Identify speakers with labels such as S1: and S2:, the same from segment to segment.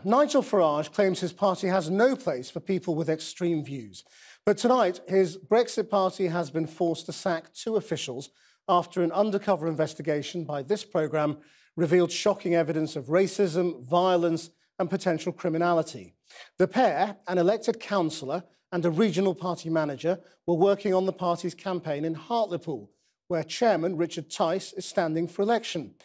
S1: Nigel Farage claims his party has no place for people with extreme views. But tonight, his Brexit Party has been forced to sack 2 officials after an undercover investigation by this programme revealed shocking evidence of racism, violence and potential criminality. The pair, an elected councillor and a regional party manager, were working on the party's campaign in Hartlepool, where Chairman Richard Tice is standing for election.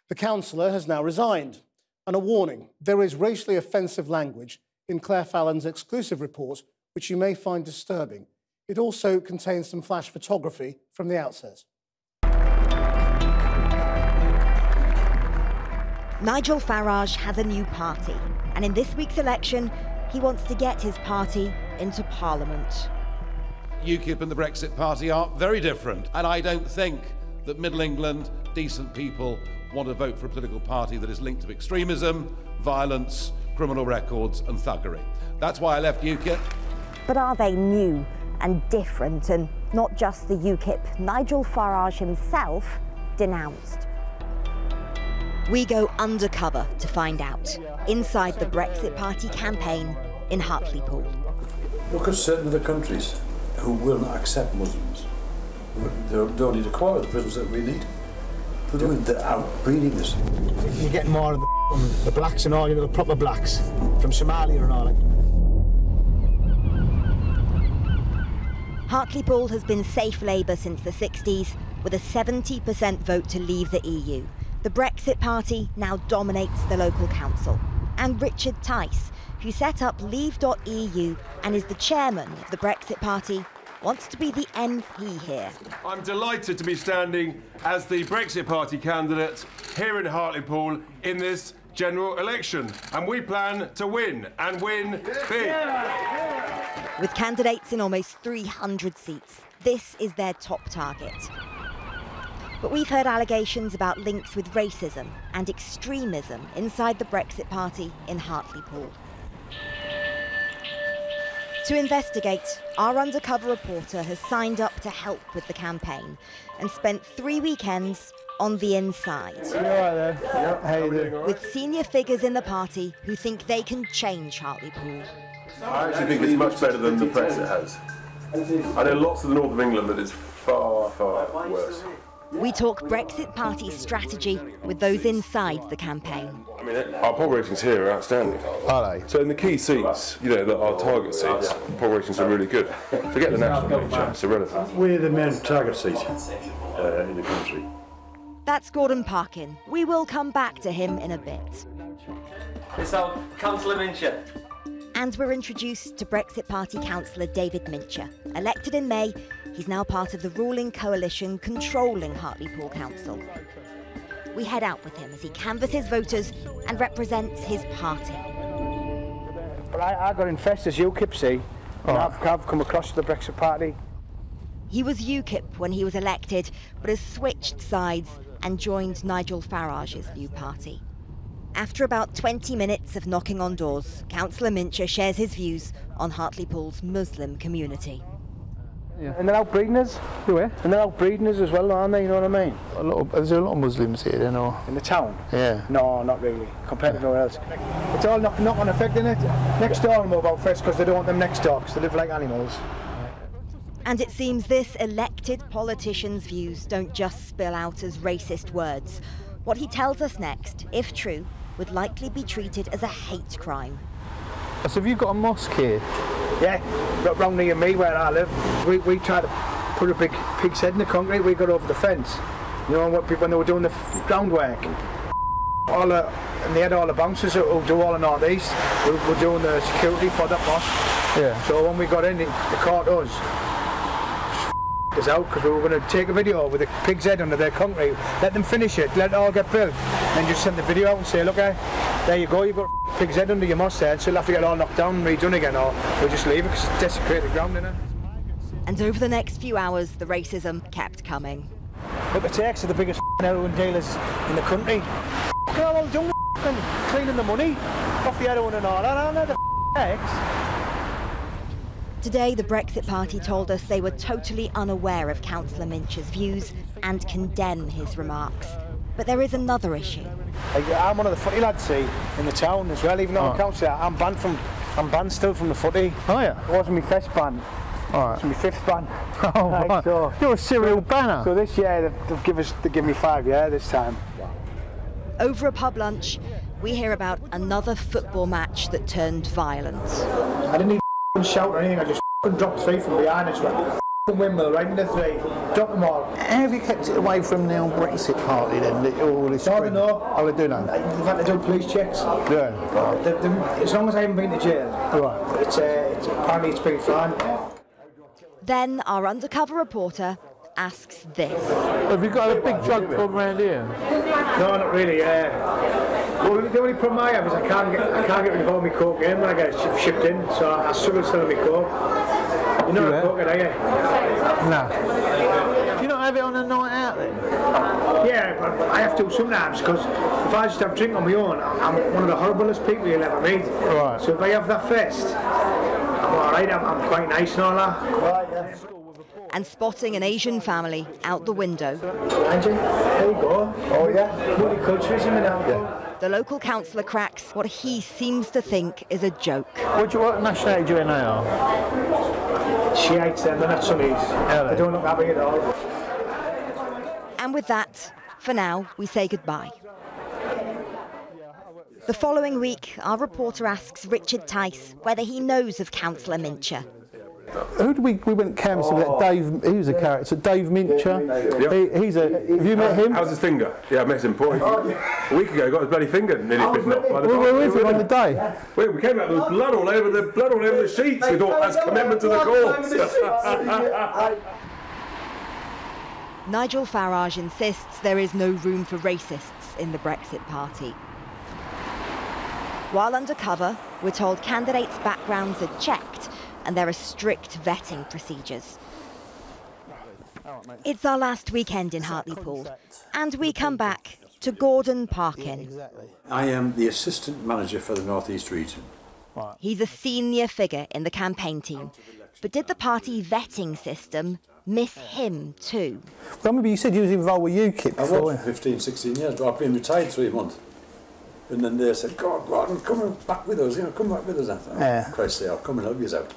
S1: The councillor has now resigned. And a warning, there is racially offensive language in Clare Fallon's exclusive report, which you may find disturbing. It also contains some flash photography from the outset.
S2: Nigel Farage has a new party, and in this week's election, he wants to get his party into Parliament.
S3: UKIP and the Brexit Party are very different, and I don't think that Middle England, decent people, want to vote for a political party that is linked to extremism, violence, criminal records and thuggery. That's why I left UKIP.
S2: But are they new and different, and not just the UKIP Nigel Farage himself denounced? We go undercover to find out, inside the Brexit Party campaign in Hartlepool.
S4: Look at certain other countries who will not accept Muslims. They don't need a quarter of the prisoners that we need. They're outbreeding this.
S5: You're getting more of the blacks and all, you know, the proper blacks from Somalia and all that.
S2: Hartlepool has been safe Labour since the 60s, with a 70% vote to leave the EU. The Brexit Party now dominates the local council. And Richard Tice, who set up Leave.eu and is the chairman of the Brexit Party, wants to be the MP here.
S6: I'm delighted to be standing as the Brexit Party candidate here in Hartlepool in this general election. And we plan to win, and win big.
S2: With candidates in almost 300 seats, this is their top target. But we've heard allegations about links with racism and extremism inside the Brexit Party in Hartlepool. To investigate, our undercover reporter has signed up to help with the campaign and spent 3 weekends on the inside. With senior figures in the party who think they can change Hartlepool.
S6: I actually think it's much better than the press it has. I know lots of the north of England that is far, far worse.
S2: We talk Brexit Party strategy with those inside the campaign.
S6: I mean, our poll ratings here are outstanding.
S5: Are they?
S6: So in the key seats, you know, that our target seats, poll ratings are really good. Forget the national nature, it's irrelevant.
S4: We're the main target seat in the country.
S2: That's Gordon Parkin. We will come back to him in a bit.
S7: It's our Councillor Mincher.
S2: And we're introduced to Brexit Party councillor David Mincher. Elected in May, he's now part of the ruling coalition controlling Hartlepool Council. We head out with him as he canvasses voters and represents his party.
S5: Well, I got infested as UKIP, see. I've come across the Brexit Party.
S2: He was UKIP when he was elected, but has switched sides and joined Nigel Farage's new party. After about 20 minutes of knocking on doors, Councillor Mincher shares his views on Hartlepool's Muslim community.
S5: Yeah. And they're outbreeding us. Where? And they're outbreeding us as well, aren't they? You know what I mean? There's a lot of Muslims here, you know. In the town? Yeah. No, not really, compared to nowhere else. It's all knock-on effect, isn't it? Next door will move out first because they don't want them next door, because they live like animals.
S2: And it seems this elected politician's views don't just spill out as racist words. What he tells us next, if true, would likely be treated as a hate crime.
S5: So have you got a mosque here? Yeah, round near me where I live. We tried to put a big pig's head in the concrete, we got over the fence. You know, when they were doing the groundwork. And they had all the bouncers who do all the North East. We were doing the security for that mosque. Yeah. So when we got in, they caught us. Us out because we were going to take a video with a pig's head under their concrete, let them finish it, let it all get built, and just send the video out and say, look, there you go, you've got a pig's head under your mosque there, so you'll have to get it all knocked down and redone again, or we'll just leave it because it's desecrated ground, innit?
S2: And over the next few hours, the racism kept coming.
S5: But the Turks are the biggest heroin dealers in the country. They're all doing cleaning the money off the heroin and all that, aren't they, the Turks?
S2: Today, the Brexit Party told us they were totally unaware of Councillor Mincher's views and condemn his remarks. But there is another issue.
S5: I'm one of the footy lads, see, in the town as well. Even though I'm councillor, I'm banned still from the footy.
S8: Oh yeah?
S5: It wasn't my first ban.
S8: All right.
S5: It's my fifth ban.
S8: Oh, right.
S5: So,
S8: you're a serial banner.
S5: So this year they've given me 5 years this time.
S2: Over a pub lunch, we hear about another football match that turned violent.
S5: I didn't even shout or anything. I just dropped 3 from behind. It's like windmill right into 3. Dropped them all.
S8: How have you kept it away from the old Brexit Party then? All this
S5: No, they know.
S8: Oh, they do know.
S5: They've had to do police checks.
S8: Yeah.
S5: As long as I haven't been to jail,
S8: Right.
S5: Apparently it's been fine.
S8: Then
S2: Our undercover reporter asks this.
S8: Have you got a big drug problem around here?
S5: No, not really. Well, the only problem I have is I can't get rid of all my cocaine when I get it shipped in, so I struggle selling my coke. You know what coke, are you?
S8: No. Do you not have it on a night out then?
S5: Yeah, but I have to sometimes, because if I just have a drink on my own, I'm one of the horriblest people you'll ever meet.
S8: Right.
S5: So if I have that first, I'm alright, I'm quite nice and all that. Right, yeah.
S2: And spotting an Asian family out the window.
S5: There you go. Oh yeah, multiculturalism in alcohol.
S2: The local councillor cracks what he seems to think is a joke.
S8: What nationality do you know they are?
S5: Shiites, they're not Sunnis. They don't look happy at all.
S2: And with that, for now, we say goodbye. The following week, our reporter asks Richard Tice whether he knows of Councillor Mincher.
S8: Who did we went canvassing with that Dave? He was a character. Dave Mincher. Yep. Have you met him?
S6: How's his finger? Yeah, I met him. A week ago, he got his bloody finger nearly bitten off.
S8: Where was it on the day?
S6: Well, we came out with blood all over the sheets. We thought that's commitment to the cause.
S2: Nigel Farage insists there is no room for racists in the Brexit Party. While undercover, we're told candidates' backgrounds are checked and there are strict vetting procedures. It's our last weekend in Hartlepool, and we come back to Gordon Parkin.
S4: I am the assistant manager for the North East region.
S2: He's a senior figure in the campaign team, but did the party vetting system miss him too?
S8: Well, I remember you said you was involved with UKIP before.
S4: I was for 15, 16 years, but I've been retired 3 months. And then they said, Gordon, come back with us, come back with us. I thought, Christ, I'll come and help you out.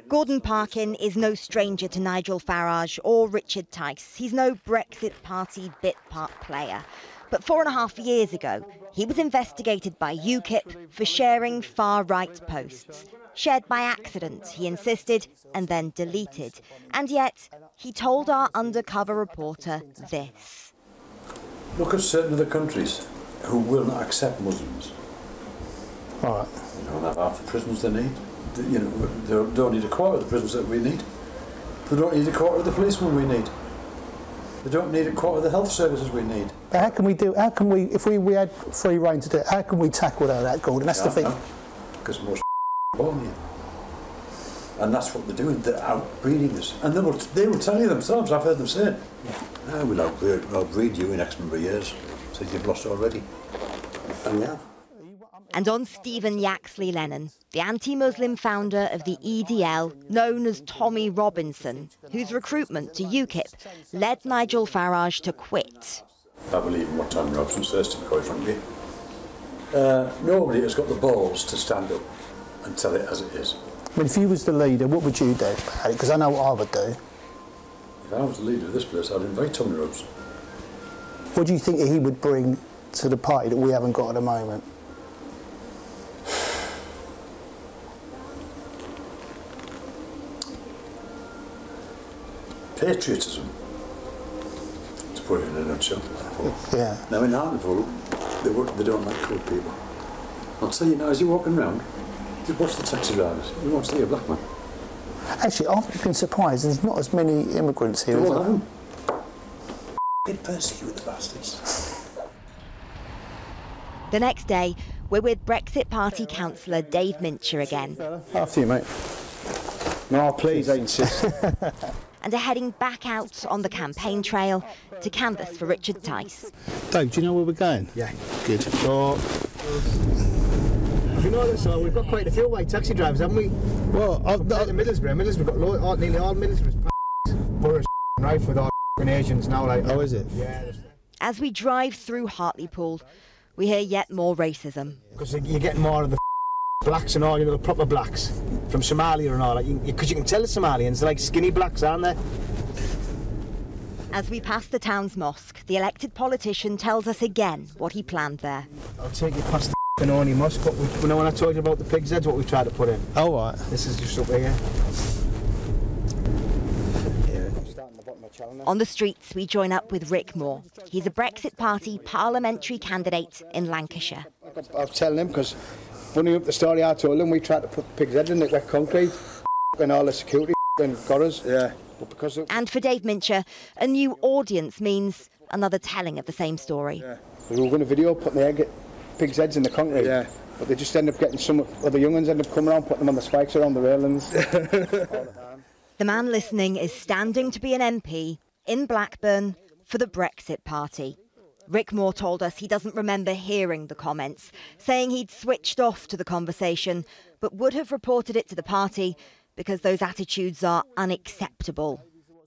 S2: Gordon Parkin is no stranger to Nigel Farage or Richard Tice. He's no Brexit Party bit part player. But 4.5 years ago, he was investigated by UKIP for sharing far-right posts. Shared by accident, he insisted, and then deleted. And yet, he told our undercover reporter this.
S4: Look at certain other countries who will not accept Muslims.
S8: Right.
S4: They don't have half the prisons they need. They don't need a quarter of the prisons that we need. They don't need a quarter of the policemen we need. They don't need a quarter of the health services we need.
S8: But how can we, if we had free reign to do it, how can we tackle that, Gordon? That's the thing.
S4: Because most born here. And that's what they're doing, they're outbreeding us. And they will tell you themselves, I've heard them say it. We'll outbreed you in X number of years. So you've lost already. And we have.
S2: And on Stephen Yaxley Lennon, the anti-Muslim founder of the EDL, known as Tommy Robinson, whose recruitment to UKIP led Nigel Farage to quit.
S4: I believe in what Tommy Robinson says, to be quite frankly. Nobody has got the balls to stand up and tell it as it is.
S8: I mean, if you was the leader, what would you do? Because I know what I would do.
S4: If I was the leader of this place, I'd invite Tommy Robinson.
S8: What do you think he would bring to the party that we haven't got at the moment?
S4: Patriotism, to put it in a nutshell.
S8: Yeah.
S4: Now in Hartlepool, they don't like coloured people. I'll tell you now, as you're walking around, you watch the taxi drivers, you won't see a black man.
S8: Actually, I've been surprised there's not as many immigrants here.
S4: They persecute the bastards.
S2: The next day, we're with Brexit Party councillor Dave Mincher again.
S8: After you, mate.
S5: No, please, I insist.
S2: And are heading back out on the campaign trail to canvass for Richard Tice.
S8: Dave, do you know where we're going?
S5: Yeah.
S8: Good.
S5: So, you know this, we've got quite a few white taxi drivers, haven't we?
S8: Well,
S5: Middlesbrough got nearly all Middlesbrough's boroughs rife with all Asians now. Like,
S8: oh, is it?
S5: Yeah.
S2: As we drive through Hartlepool, we hear yet more racism.
S5: Because you're getting more of the blacks and all, you know, the proper blacks from Somalia and all that. Because you can tell the Somalians, they're like skinny blacks, aren't they?
S2: As we pass the town's mosque, the elected politician tells us again what he planned there.
S5: I'll take you past the Only Mosque, but you know when I told you about the pig's heads, what we tried to put in?
S8: Oh, right.
S5: This is just up here.
S2: On the streets, we join up with Rick Moore. He's a Brexit Party parliamentary candidate in Lancashire.
S5: I was telling him, because funny up the story I told him, we tried to put pig's heads in the wet concrete and all the security and got us. Yeah. But because
S2: and for Dave Mincher, a new audience means another telling of the same story.
S5: Yeah. We were going to video putting the pig's heads in the concrete, yeah. But they just end up getting some, well, the young ones end up coming around, putting them on the spikes around the railings.
S2: The man listening is standing to be an MP in Blackburn for the Brexit Party. Rick Moore told us he doesn't remember hearing the comments, saying he'd switched off to the conversation, but would have reported it to the party because those attitudes are unacceptable.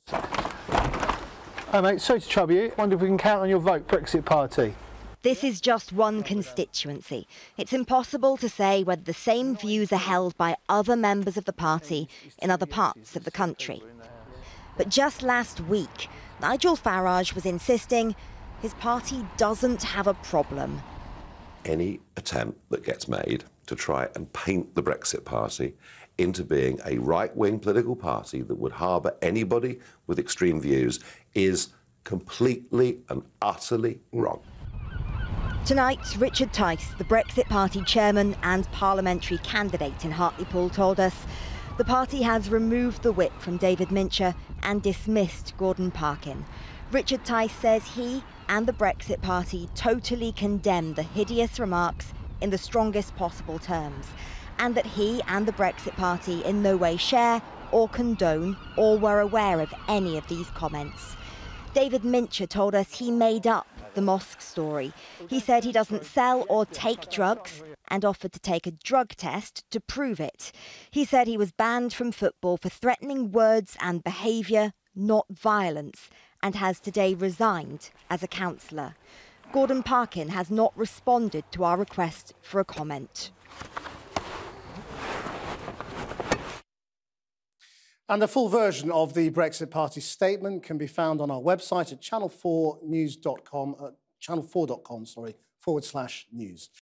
S8: Hi mate, sorry to trouble you. Wonder if we can count on your vote, Brexit Party.
S2: This is just one constituency. It's impossible to say whether the same views are held by other members of the party in other parts of the country. But just last week, Nigel Farage was insisting his party doesn't have a problem.
S9: Any attempt that gets made to try and paint the Brexit Party into being a right-wing political party that would harbour anybody with extreme views is completely and utterly wrong.
S2: Tonight, Richard Tice, the Brexit Party chairman and parliamentary candidate in Hartlepool, told us the party has removed the whip from David Mincher and dismissed Gordon Parkin. Richard Tice says he and the Brexit Party totally condemn the hideous remarks in the strongest possible terms, and that he and the Brexit Party in no way share or condone or were aware of any of these comments. David Mincher told us he made up the mosque story. He said he doesn't sell or take drugs and offered to take a drug test to prove it. He said he was banned from football for threatening words and behaviour, not violence, and has today resigned as a councillor. Gordon Parkin has not responded to our request for a comment.
S1: And the full version of the Brexit Party statement can be found on our website at channel4news.com, channel4.com, /news.